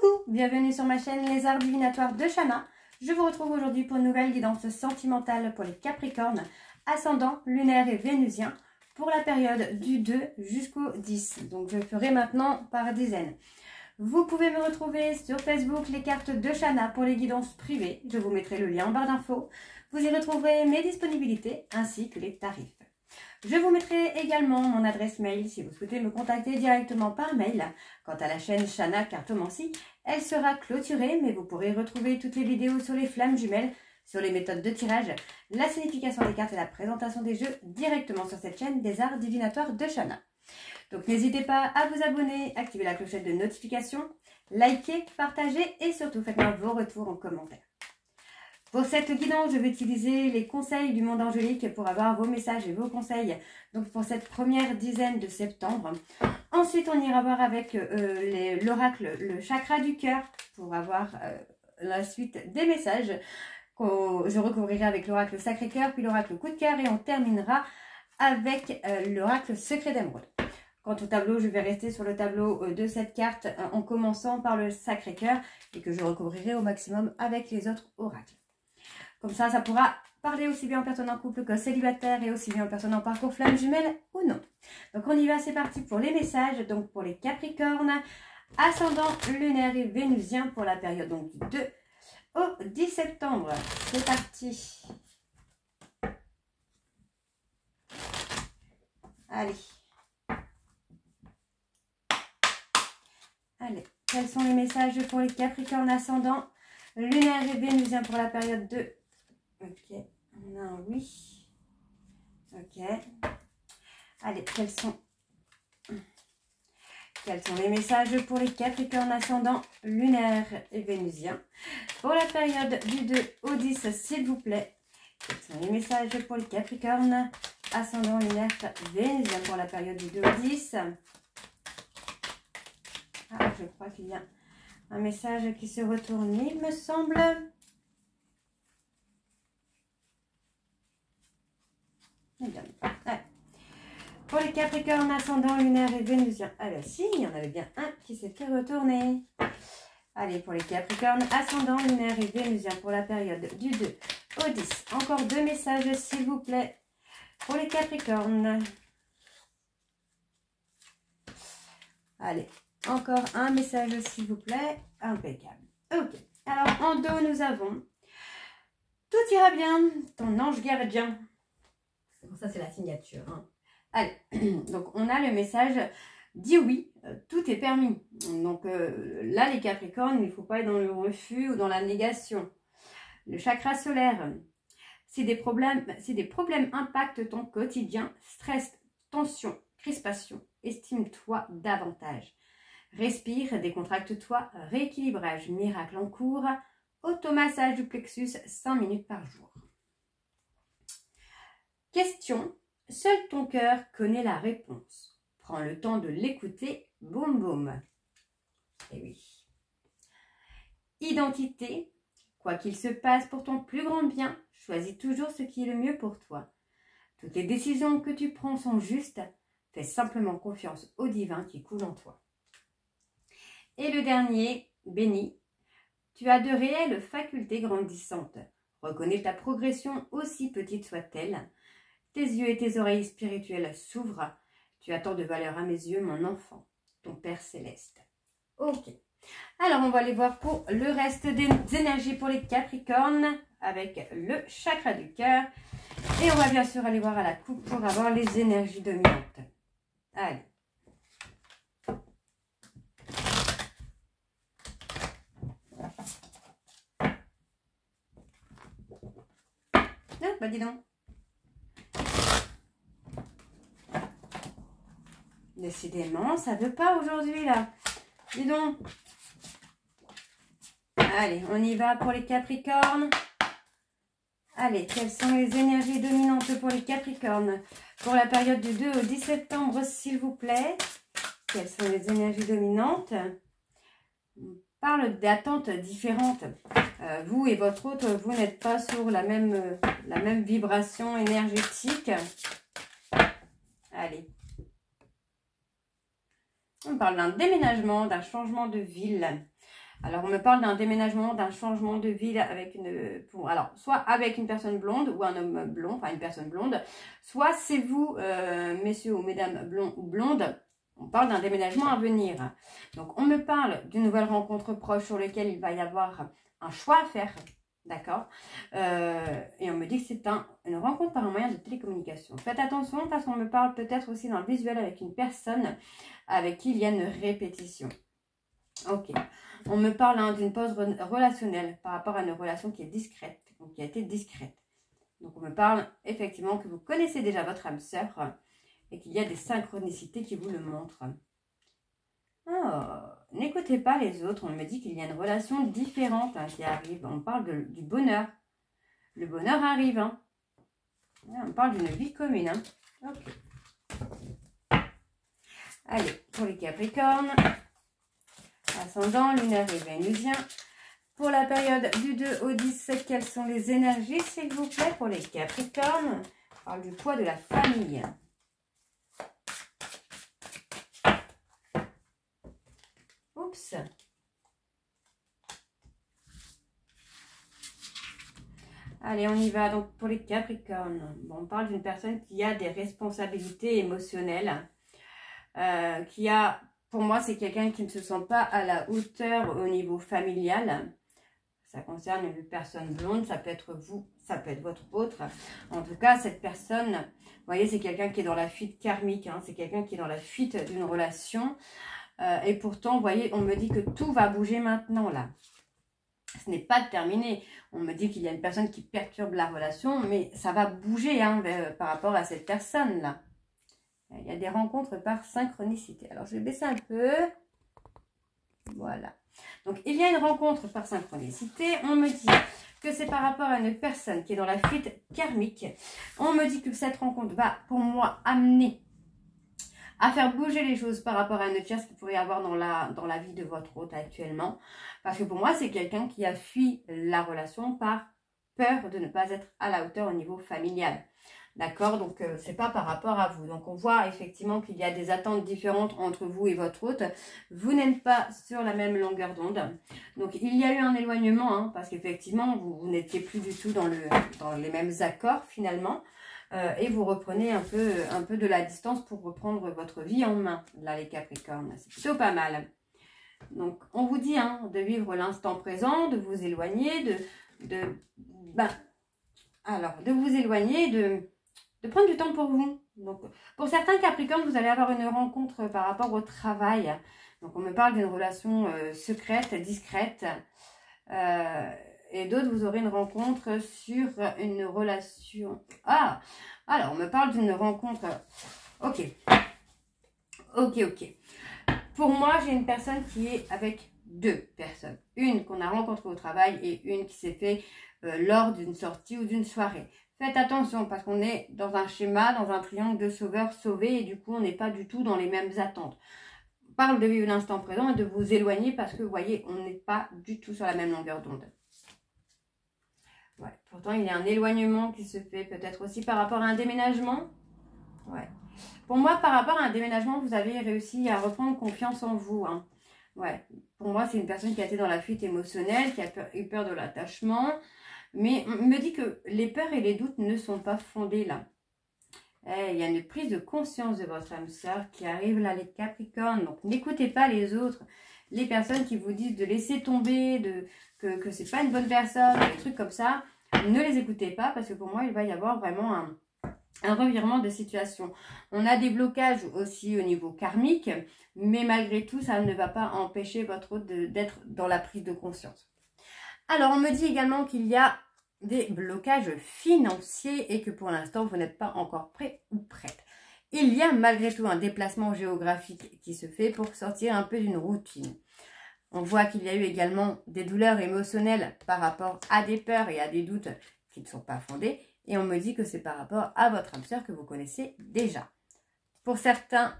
Coucou, bienvenue sur ma chaîne Les Arts Divinatoires de Shana. Je vous retrouve aujourd'hui pour une nouvelle guidance sentimentale pour les Capricornes, ascendant, lunaire et vénusien, pour la période du 2 jusqu'au 10. Donc je ferai maintenant par dizaines. Vous pouvez me retrouver sur Facebook, les cartes de Shana pour les guidances privées. Je vous mettrai le lien en barre d'infos. Vous y retrouverez mes disponibilités ainsi que les tarifs. Je vous mettrai également mon adresse mail si vous souhaitez me contacter directement par mail. Quant à la chaîne Shana Cartomancie, elle sera clôturée, mais vous pourrez retrouver toutes les vidéos sur les flammes jumelles, sur les méthodes de tirage, la signification des cartes et la présentation des jeux directement sur cette chaîne des Arts Divinatoires de Shana. Donc n'hésitez pas à vous abonner, activer la clochette de notification, liker, partager et surtout faites-moi vos retours en commentaire. Pour cette guidance, je vais utiliser les conseils du monde angélique pour avoir vos messages et vos conseils. Donc pour cette première dizaine de septembre. Ensuite, on ira voir avec l'oracle, le chakra du cœur, pour avoir la suite des messages. Je recouvrirai avec l'oracle Sacré-Cœur, puis l'oracle Coup de cœur et on terminera avec l'oracle Secret d'émeraude. Quant au tableau, je vais rester sur le tableau de cette carte en commençant par le Sacré-Cœur et que je recouvrirai au maximum avec les autres oracles. Comme ça pourra parler aussi bien en personne en couple que célibataire et aussi bien en personne en parcours flamme jumelle ou non. Donc on y va, c'est parti pour les messages. Donc pour les Capricornes, ascendant, lunaire et vénusien pour la période donc du 2 au 10 septembre. C'est parti. Allez. Allez, quels sont les messages pour les Capricornes ascendant, lunaire et vénusien pour la période 2? Ok, on a un oui. Ok. Allez, quels sont les messages pour les Capricornes ascendant, lunaire et vénusien pour la période du 2 au 10, s'il vous plaît? Quels sont les messages pour les Capricornes ascendant, lunaire, vénusien pour la période du 2 au 10? Ah, je crois qu'il y a un message qui se retourne, il me semble. Ouais. Pour les Capricornes ascendant, lunaire et vénusien. Ah ben si, il y en avait bien un qui s'est fait retourner. Allez, pour les Capricornes ascendant, lunaire et vénusien pour la période du 2 au 10. Encore deux messages, s'il vous plaît, pour les Capricornes. Allez, encore un message, s'il vous plaît. Impeccable. Ok. Alors, en dos, nous avons tout ira bien, ton ange gardien. Bon, ça, c'est la signature. Hein. Allez, donc on a le message dis oui, tout est permis. Donc là, les Capricornes, il ne faut pas être dans le refus ou dans la négation. Le chakra solaire, si des problèmes impactent ton quotidien, stress, tension, crispation, estime-toi davantage. Respire, décontracte-toi, rééquilibrage, miracle en cours, automassage du plexus 5 minutes par jour. Question, seul ton cœur connaît la réponse. Prends le temps de l'écouter, boum boum. Eh oui. Identité, quoi qu'il se passe pour ton plus grand bien, choisis toujours ce qui est le mieux pour toi. Toutes les décisions que tu prends sont justes, fais simplement confiance au divin qui coule en toi. Et le dernier, béni, tu as de réelles facultés grandissantes. Reconnais ta progression aussi petite soit-elle. Tes yeux et tes oreilles spirituelles s'ouvrent. Tu as tant de valeur à mes yeux, mon enfant, ton Père Céleste. Ok. Alors, on va aller voir pour le reste des énergies pour les Capricornes avec le chakra du cœur. Et on va bien sûr aller voir à la coupe pour avoir les énergies dominantes. Allez. Non, bah dis donc. Décidément, ça ne veut pas aujourd'hui, là. Dis donc. Allez, on y va pour les Capricornes. Allez, quelles sont les énergies dominantes pour les Capricornes pour la période du 2 au 10 septembre, s'il vous plaît? Quelles sont les énergies dominantes? On parle d'attentes différentes. Vous et votre autre, vous n'êtes pas sur la même vibration énergétique. Allez. On parle d'un déménagement, d'un changement de ville. Alors, on me parle d'un déménagement, d'un changement de ville avec alors, soit avec une personne blonde ou un homme blond, enfin une personne blonde, soit c'est vous, messieurs ou mesdames blonds ou blondes, on parle d'un déménagement à venir. Donc, on me parle d'une nouvelle rencontre proche sur laquelle il va y avoir un choix à faire. D'accord, et on me dit que c'est une rencontre par un moyen de télécommunication. Faites attention parce qu'on me parle peut-être aussi dans le visuel avec une personne avec qui il y a une répétition. Ok, on me parle d'une pause relationnelle par rapport à une relation qui est discrète, donc qui a été discrète. Donc on me parle effectivement que vous connaissez déjà votre âme sœur et qu'il y a des synchronicités qui vous le montrent. Oh, n'écoutez pas les autres, on me dit qu'il y a une relation différente qui arrive. On parle du bonheur. Le bonheur arrive. Hein. On parle d'une vie commune. Hein. Ok. Allez, pour les Capricornes, ascendant, lunaire et vénusien. Pour la période du 2 au 10, quelles sont les énergies, s'il vous plaît, pour les Capricornes? On parle du poids de la famille. Oups. Allez, on y va. Donc, pour les Capricornes, bon, on parle d'une personne qui a des responsabilités émotionnelles, qui a, pour moi, c'est quelqu'un qui ne se sent pas à la hauteur au niveau familial. Ça concerne une personne blonde, ça peut être vous, ça peut être votre autre. En tout cas, cette personne, vous voyez, c'est quelqu'un qui est dans la fuite karmique, hein, c'est quelqu'un qui est dans la fuite d'une relation. Et pourtant, vous voyez, on me dit que tout va bouger maintenant, là. Ce n'est pas terminé. On me dit qu'il y a une personne qui perturbe la relation, mais ça va bouger hein, par rapport à cette personne-là. Il y a des rencontres par synchronicité. Alors, je vais baisser un peu. Voilà. Donc, il y a une rencontre par synchronicité. On me dit que c'est par rapport à une personne qui est dans la fuite karmique. On me dit que cette rencontre va, pour moi, amener à faire bouger les choses par rapport à une tierce qu'il pourrait y avoir dans la vie de votre hôte actuellement. Parce que pour moi, c'est quelqu'un qui a fui la relation par peur de ne pas être à la hauteur au niveau familial. D'accord? Donc, c'est pas par rapport à vous. Donc, on voit effectivement qu'il y a des attentes différentes entre vous et votre hôte. Vous n'êtes pas sur la même longueur d'onde. Donc, il y a eu un éloignement, hein, parce qu'effectivement, vous n'étiez plus du tout dans les mêmes accords finalement. Et vous reprenez un peu de la distance pour reprendre votre vie en main. Là, les Capricornes, c'est plutôt pas mal. Donc, on vous dit hein, de vivre l'instant présent, de vous éloigner, de vous éloigner, de prendre du temps pour vous. Donc, pour certains Capricornes, vous allez avoir une rencontre par rapport au travail. Donc, on me parle d'une relation secrète, discrète. Et d'autres, vous aurez une rencontre sur une relation. Ah, alors, on me parle d'une rencontre. Ok. Pour moi, j'ai une personne qui est avec deux personnes. Une qu'on a rencontrée au travail et une qui s'est fait lors d'une sortie ou d'une soirée. Faites attention parce qu'on est dans un schéma, dans un triangle de sauveur-sauvé et du coup, on n'est pas du tout dans les mêmes attentes. On parle de vivre l'instant présent et de vous éloigner parce que, vous voyez, on n'est pas du tout sur la même longueur d'onde. Ouais. Pourtant, il y a un éloignement qui se fait peut-être aussi par rapport à un déménagement. Ouais. Pour moi, par rapport à un déménagement, vous avez réussi à reprendre confiance en vous. Hein. Ouais. Pour moi, c'est une personne qui a été dans la fuite émotionnelle, qui a eu peur de l'attachement. Mais on me dit que les peurs et les doutes ne sont pas fondés là. Il y a une prise de conscience de votre âme sœur qui arrive là, les Capricornes. Donc, n'écoutez pas les autres. Les personnes qui vous disent de laisser tomber, que c'est pas une bonne personne, des trucs comme ça, ne les écoutez pas parce que pour moi, il va y avoir vraiment un revirement de situation. On a des blocages aussi au niveau karmique, mais malgré tout, ça ne va pas empêcher votre hôte d'être dans la prise de conscience. Alors, on me dit également qu'il y a des blocages financiers et que pour l'instant, vous n'êtes pas encore prêt ou prête. Il y a malgré tout un déplacement géographique qui se fait pour sortir un peu d'une routine. On voit qu'il y a eu également des douleurs émotionnelles par rapport à des peurs et à des doutes qui ne sont pas fondés. Et on me dit que c'est par rapport à votre âme sœur que vous connaissez déjà. Pour certains,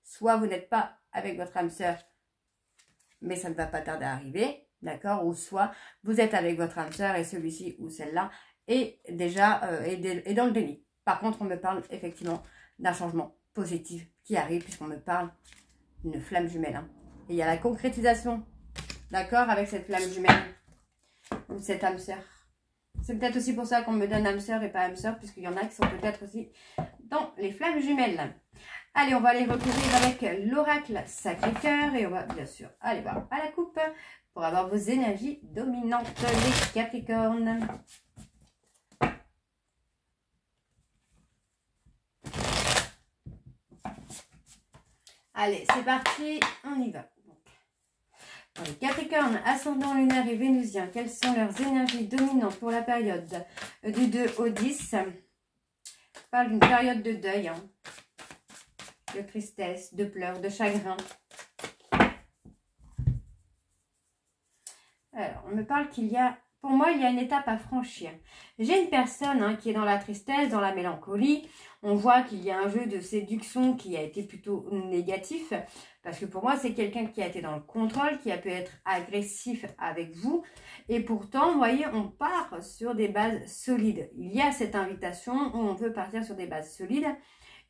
soit vous n'êtes pas avec votre âme sœur, mais ça ne va pas tarder à arriver, d'accord? Ou soit vous êtes avec votre âme sœur et celui-ci ou celle-là est déjà est dans le déni. Par contre, on me parle effectivement d'un changement positif qui arrive puisqu'on me parle d'une flamme jumelle. Hein. Et il y a la concrétisation D'accord, avec cette flamme jumelle ou cette âme sœur. C'est peut-être aussi pour ça qu'on me donne âme sœur et pas âme sœur, puisqu'il y en a qui sont peut-être aussi dans les flammes jumelles. Allez, on va aller recouvrir avec l'oracle Sacré-Cœur et on va bien sûr aller voir à la coupe pour avoir vos énergies dominantes, les Capricornes. Allez, c'est parti, on y va. Pour les Capricornes, ascendant lunaire et vénusien, quelles sont leurs énergies dominantes pour la période du 2 au 10? Je parle d'une période de deuil, hein, de tristesse, de pleurs, de chagrin. Alors, on me parle qu'il y a, pour moi, il y a une étape à franchir. J'ai une personne qui est dans la tristesse, dans la mélancolie. On voit qu'il y a un jeu de séduction qui a été plutôt négatif. Parce que pour moi, c'est quelqu'un qui a été dans le contrôle, qui a pu être agressif avec vous. Et pourtant, vous voyez, on part sur des bases solides. Il y a cette invitation où on peut partir sur des bases solides.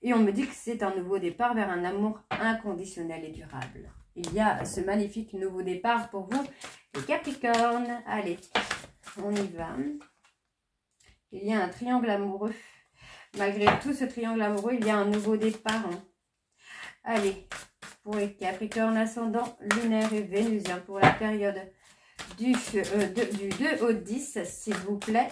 Et on me dit que c'est un nouveau départ vers un amour inconditionnel et durable. Il y a ce magnifique nouveau départ pour vous, les Capricornes. Allez, on y va. Il y a un triangle amoureux. Malgré tout ce triangle amoureux, il y a un nouveau départ. Allez, pour les Capricornes ascendant lunaire et vénusien pour la période du 2 au 10, s'il vous plaît.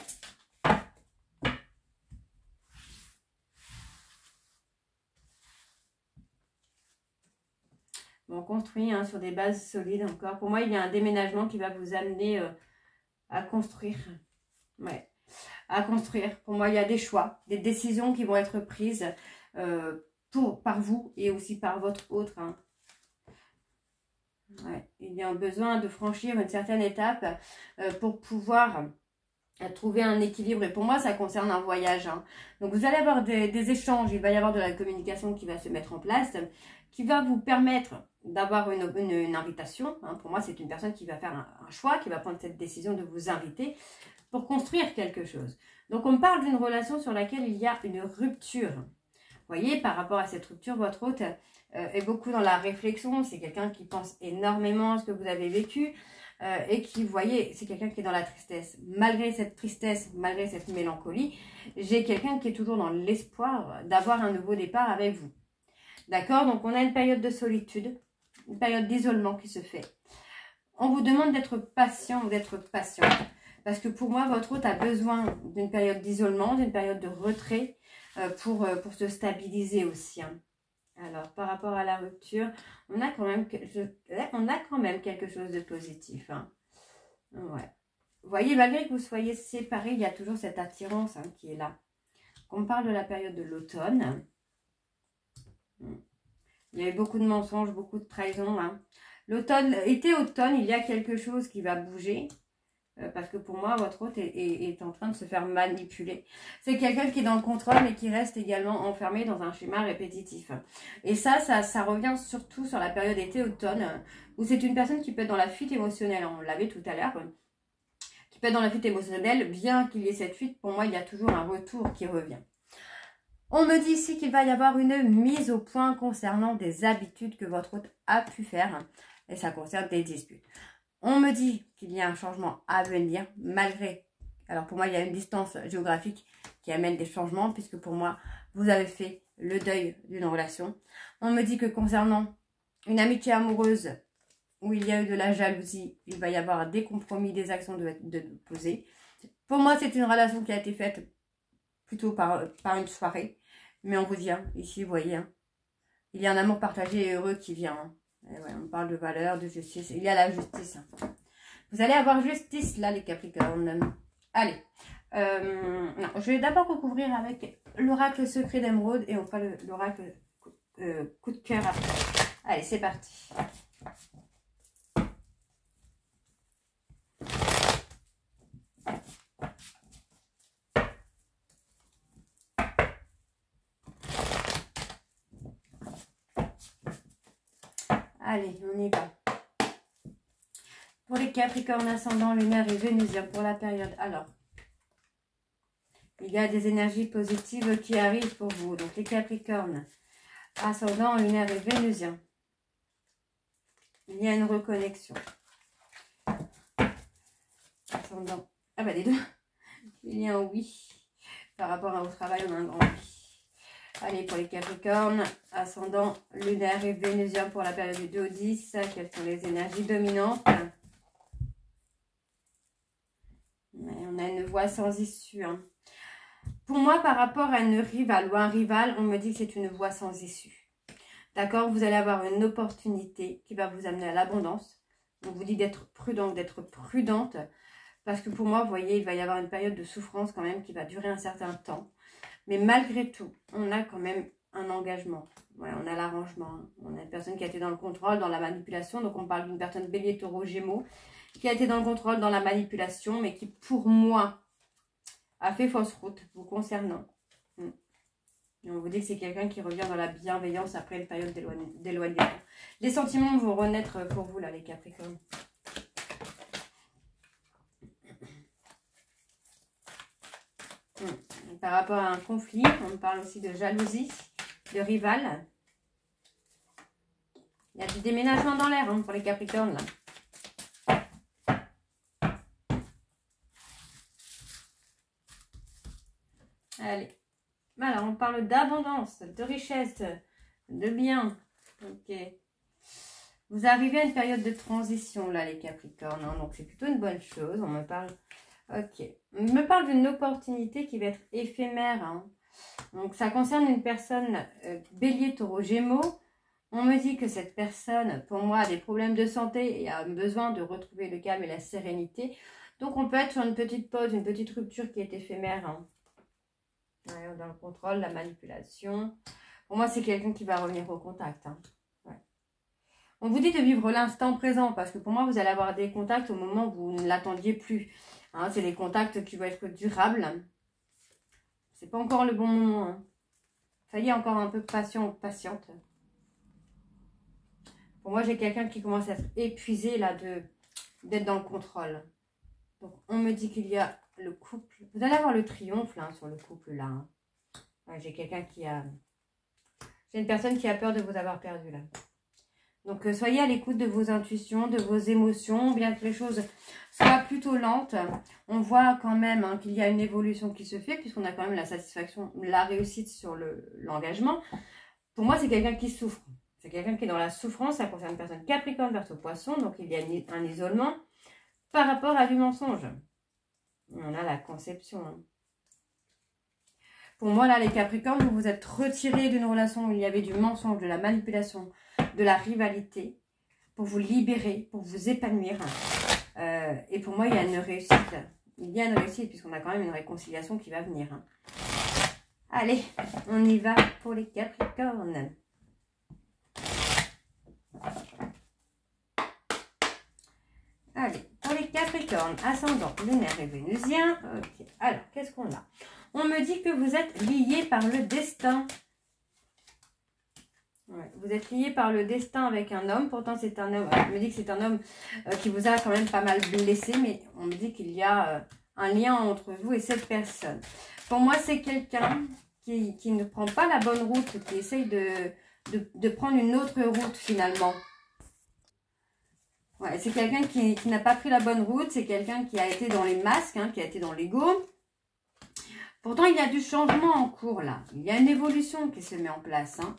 On construit sur des bases solides encore. Pour moi, il y a un déménagement qui va vous amener à construire. Ouais, à construire. Pour moi, il y a des choix, des décisions qui vont être prises par vous et aussi par votre autre. Ouais, il y a un besoin de franchir une certaine étape pour pouvoir trouver un équilibre. Et pour moi, ça concerne un voyage. Donc, vous allez avoir des échanges. Il va y avoir de la communication qui va se mettre en place, qui va vous permettre d'avoir une invitation. Pour moi, c'est une personne qui va faire un choix, qui va prendre cette décision de vous inviter pour construire quelque chose. Donc, on parle d'une relation sur laquelle il y a une rupture. Vous voyez, par rapport à cette rupture, votre hôte est beaucoup dans la réflexion. C'est quelqu'un qui pense énormément à ce que vous avez vécu et qui, vous voyez, c'est quelqu'un qui est dans la tristesse. Malgré cette tristesse, malgré cette mélancolie, j'ai quelqu'un qui est toujours dans l'espoir d'avoir un nouveau départ avec vous. D'accord? Donc, on a une période de solitude, une période d'isolement qui se fait. On vous demande d'être patient ou d'être patient. Parce que pour moi, votre hôte a besoin d'une période d'isolement, d'une période de retrait pour se stabiliser aussi. Alors, par rapport à la rupture, on a quand même quelque chose de positif. Ouais. Vous voyez, malgré que vous soyez séparés, il y a toujours cette attirance qui est là. On parle de la période de l'automne. Il y a eu beaucoup de mensonges, beaucoup de trahisons. L'automne, été-automne, il y a quelque chose qui va bouger. Parce que pour moi, votre hôte est en train de se faire manipuler. C'est quelqu'un qui est dans le contrôle, mais qui reste également enfermé dans un schéma répétitif. Et ça revient surtout sur la période été-automne, où c'est une personne qui peut être dans la fuite émotionnelle. On l'avait tout à l'heure. Qui peut être dans la fuite émotionnelle, bien qu'il y ait cette fuite, pour moi, il y a toujours un retour qui revient. On me dit ici qu'il va y avoir une mise au point concernant des habitudes que votre hôte a pu faire. Et ça concerne des disputes. On me dit qu'il y a un changement à venir, malgré... Alors pour moi, il y a une distance géographique qui amène des changements, puisque pour moi, vous avez fait le deuil d'une relation. On me dit que concernant une amitié amoureuse, où il y a eu de la jalousie, il va y avoir des compromis, des actions de poser. Pour moi, c'est une relation qui a été faite plutôt par une soirée. Mais on vous dit, ici, vous voyez, il y a un amour partagé et heureux qui vient. Et ouais, on parle de valeur, de justice. Il y a la justice. Vous allez avoir justice là, les Capricornes. Allez. Non, je vais d'abord recouvrir avec l'oracle secret d'émeraude et on fera l'oracle coup de cœur après. Allez, c'est parti. Allez, on y va. Pour les Capricornes ascendant lunaire et vénusien pour la période. Alors, il y a des énergies positives qui arrivent pour vous. Donc, les Capricornes ascendant lunaire et vénusien. Il y a une reconnexion. ascendant. Ah bah, les deux. Il y a un oui. Par rapport au travail, on a un grand oui. Allez, pour les Capricornes, ascendant lunaire et vénusien pour la période du 2 au 10. Quelles sont les énergies dominantes? On a une voie sans issue. Hein. Pour moi, par rapport à une rivale ou un rival, on me dit que c'est une voie sans issue. D'accord? Vous allez avoir une opportunité qui va vous amener à l'abondance. On vous dit d'être prudent, d'être prudente. Parce que pour moi, vous voyez, il va y avoir une période de souffrance quand même qui va durer un certain temps. Mais malgré tout, on a quand même un engagement. Ouais, on a l'arrangement. Hein. On a une personne qui a été dans le contrôle, dans la manipulation. Donc, on parle d'une personne bélier, taureau, gémeaux, qui a été dans le contrôle, dans la manipulation, mais qui, pour moi, a fait fausse route vous concernant. Et on vous dit que c'est quelqu'un qui revient dans la bienveillance après une période d'éloignement. Les sentiments vont renaître pour vous, là, les Capricornes. Par rapport à un conflit, on parle aussi de jalousie, de rival. Il y a du déménagement dans l'air hein, pour les Capricornes, là. Allez. Alors, on parle d'abondance, de richesse, de bien. Ok. Vous arrivez à une période de transition, là, les Capricornes. Hein, donc, c'est plutôt une bonne chose. On me parle... Ok. On me parle d'une opportunité qui va être éphémère. Hein. Donc, ça concerne une personne bélier, taureau, gémeaux. On me dit que cette personne, pour moi, a des problèmes de santé et a besoin de retrouver le calme et la sérénité. Donc, on peut être sur une petite pause, une petite rupture qui est éphémère. Hein. Ouais, dans le contrôle, la manipulation. Pour moi, c'est quelqu'un qui va revenir au contact. Hein. Ouais. On vous dit de vivre l'instant présent parce que pour moi, vous allez avoir des contacts au moment où vous ne l'attendiez plus. Hein, c'est des contacts qui vont être durables. C'est pas encore le bon moment. Hein. Soyez encore un peu patient ou patiente. Pour moi, j'ai quelqu'un qui commence à être épuisé là d'être dans le contrôle. Donc, on me dit qu'il y a le couple. Vous allez avoir le triomphe là, sur le couple là. Hein. Ouais, j'ai quelqu'un qui a... J'ai une personne qui a peur de vous avoir perdu là. Donc, soyez à l'écoute de vos intuitions, de vos émotions. Bien que les choses soient plutôt lentes, on voit quand même hein, qu'il y a une évolution qui se fait puisqu'on a quand même la satisfaction, la réussite sur l'engagement. Pour moi, c'est quelqu'un qui souffre. C'est quelqu'un qui est dans la souffrance. Ça concerne une personne Capricorne, Verseau, Poisson. Donc, il y a un isolement par rapport à du mensonge. On a la conception. Hein. Pour moi, là, les Capricornes, vous vous êtes retirés d'une relation où il y avait du mensonge, de la manipulation, de la rivalité, pour vous libérer, pour vous épanouir. Et pour moi, il y a une réussite. Il y a une réussite, puisqu'on a quand même une réconciliation qui va venir. Hein. Allez, on y va pour les Capricornes. Allez, pour les Capricornes, ascendant, lunaire et vénusien. Ok, alors, qu'est-ce qu'on a? On me dit que vous êtes liés par le destin. Ouais, vous êtes liés par le destin avec un homme. Pourtant, c'est un homme. On me dit que c'est un homme qui vous a quand même pas mal blessé. Mais on me dit qu'il y a un lien entre vous et cette personne. Pour moi, c'est quelqu'un qui ne prend pas la bonne route, qui essaye de prendre une autre route finalement. Ouais, c'est quelqu'un qui n'a pas pris la bonne route. C'est quelqu'un qui a été dans les masques, hein, qui a été dans l'ego. Pourtant, il y a du changement en cours là. Il y a une évolution qui se met en place. Hein.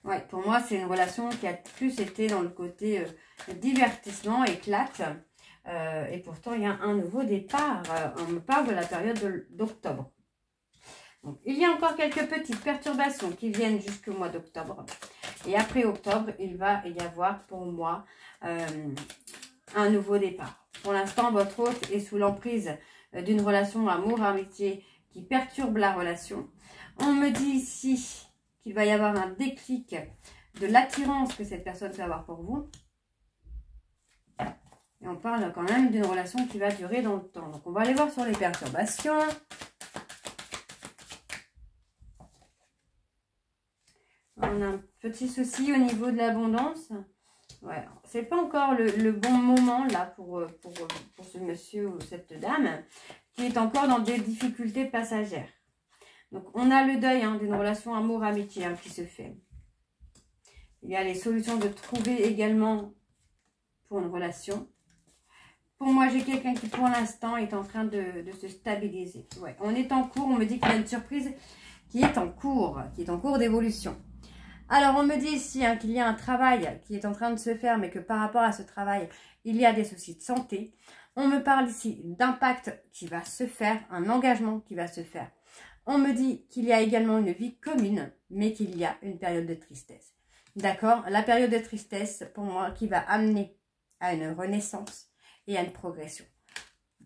Ouais, pour moi, c'est une relation qui a plus été dans le côté divertissement, éclate. Et pourtant, il y a un nouveau départ. On me parle de la période d'octobre. Il y a encore quelques petites perturbations qui viennent jusqu'au mois d'octobre. Et après octobre, il va y avoir pour moi un nouveau départ. Pour l'instant, votre hôte est sous l'emprise d'une relation amour-amitié qui perturbe la relation. On me dit ici qu'il va y avoir un déclic de l'attirance que cette personne peut avoir pour vous. Et on parle quand même d'une relation qui va durer dans le temps. Donc, on va aller voir sur les perturbations. On a un petit souci au niveau de l'abondance. Ouais, c'est pas encore le bon moment là pour ce monsieur ou cette dame qui est encore dans des difficultés passagères. Donc, on a le deuil hein, d'une relation amour-amitié hein, qui se fait. Il y a les solutions de trouver également pour une relation. Pour moi, j'ai quelqu'un qui, pour l'instant, est en train de se stabiliser. Ouais, on est en cours. On me dit qu'il y a une surprise qui est en cours d'évolution. Alors, on me dit ici qu'il y a un travail qui est en train de se faire, mais que par rapport à ce travail, il y a des soucis de santé. On me parle ici d'impact qui va se faire, un engagement qui va se faire. On me dit qu'il y a également une vie commune, mais qu'il y a une période de tristesse. D'accord? La période de tristesse, pour moi, qui va amener à une renaissance et à une progression.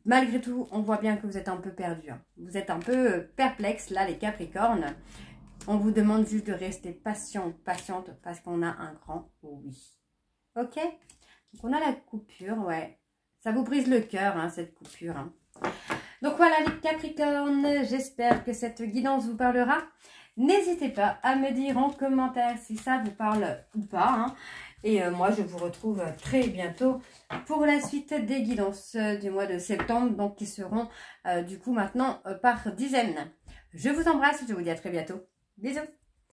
Malgré tout, on voit bien que vous êtes un peu perdu. Vous êtes un peu perplexe, là, les Capricornes. On vous demande juste de rester patient, patiente, parce qu'on a un grand oui. Ok? Donc, on a la coupure, ouais. Ça vous brise le cœur, cette coupure. Donc, voilà, les Capricornes. J'espère que cette guidance vous parlera. N'hésitez pas à me dire en commentaire si ça vous parle ou pas. Et moi, je vous retrouve très bientôt pour la suite des guidances du mois de septembre. Donc, qui seront du coup maintenant par dizaines. Je vous embrasse. Je vous dis à très bientôt. Bisous.